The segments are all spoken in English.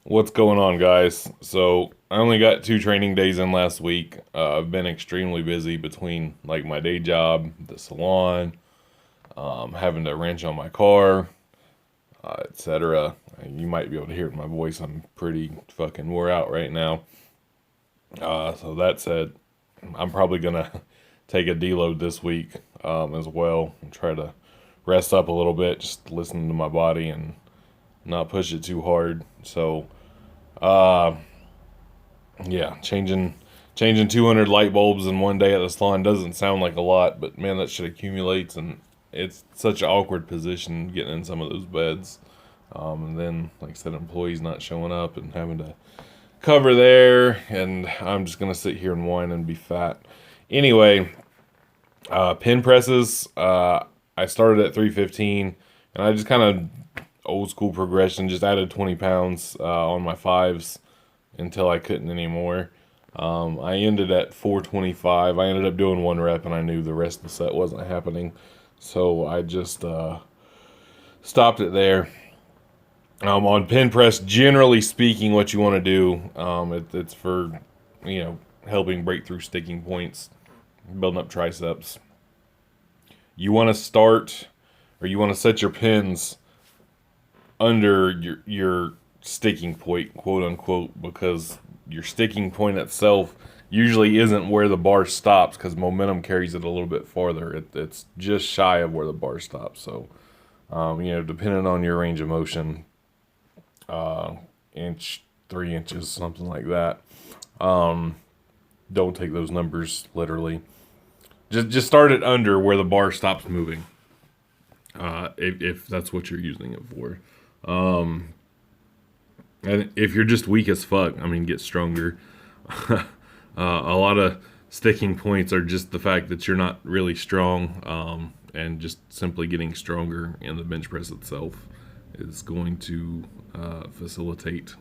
What's going on, guys? So I only got 2 training days in last week. I've been extremely busy between like my day job, the salon, having to wrench on my car, etc. You might be able to hear it in my voice. I'm pretty fucking wore out right now. So that said, I'm probably gonna take a deload this week as well and try to rest up a little bit, just listen to my body and not push it too hard. So. Uh, Yeah, changing 200 light bulbs in one day at the salon doesn't sound like a lot, but man, that shit accumulates, and it's such an awkward position getting in some of those beds. And then, like I said, employees not showing up and having to cover there, and I'm just gonna sit here and whine and be fat. Anyway, pin presses. I started at 315, and I just kind of old school progression, just added 20 pounds on my fives until I couldn't anymore. I ended at 425. I ended up doing 1 rep, and I knew the rest of the set wasn't happening, so I just stopped it there. On pin press, generally speaking, what you want to do, it's for helping break through sticking points, building up triceps. You want to start, or you want to set your pins under your sticking point, quote unquote, because your sticking point itself usually isn't where the bar stops because momentum carries it a little bit farther. It's just shy of where the bar stops. So, depending on your range of motion, inch, 3 inches, something like that. Don't take those numbers literally. Just start it under where the bar stops moving. If that's what you're using it for. And if you're just weak as fuck, I mean, get stronger. A lot of sticking points are just the fact that you're not really strong, and just simply getting stronger in the bench press itself is going to facilitate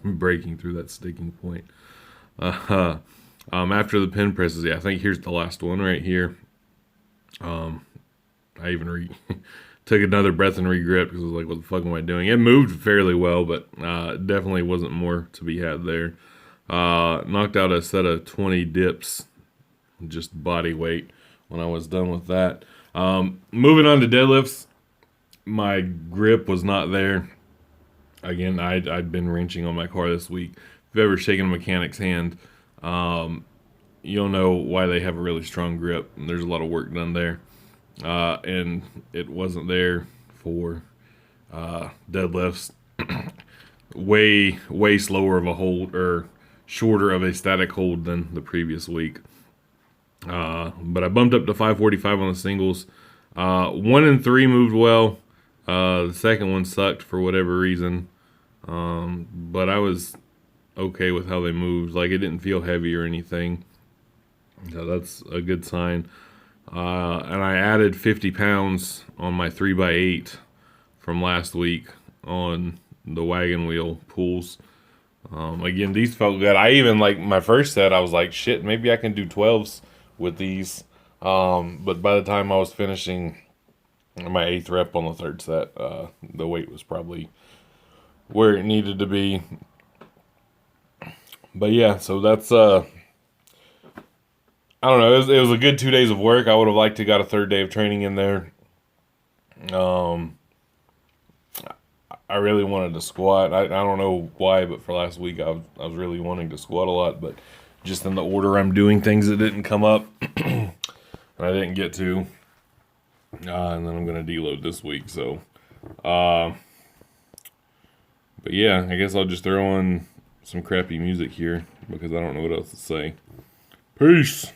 breaking through that sticking point. After the pin presses, yeah, I think here's the last one right here. I even took another breath and regrip because I was like, what the fuck am I doing? It moved fairly well, but definitely wasn't more to be had there. Knocked out a set of 20 dips, just body weight when I was done with that. Moving on to deadlifts, my grip was not there. Again, I'd been wrenching on my car this week. If you've ever shaken a mechanic's hand, you'll know why they have a really strong grip. There's a lot of work done there. And it wasn't there for deadlifts. Way slower of a hold, or shorter of a static hold than the previous week. But I bumped up to 545 on the singles. 1 and 3 moved well. The second one sucked for whatever reason. But I was okay with how they moved. Like, it didn't feel heavy or anything. So that's a good sign. And I added 50 pounds on my 3x8 from last week on the wagon wheel pulls. Again, these felt good. I even, like, my first set, I was like, shit, maybe I can do 12s with these. But by the time I was finishing my 8th rep on the third set, the weight was probably where it needed to be. But yeah, so that's I don't know. It was a good 2 days of work. I would have liked to got a third day of training in there. Um, I really wanted to squat. I don't know why, but for last week I was really wanting to squat a lot, but just in the order I'm doing things, it didn't come up, and I didn't get to. And then I'm gonna deload this week. So, but yeah, I guess I'll just throw on some crappy music here because I don't know what else to say. Peace.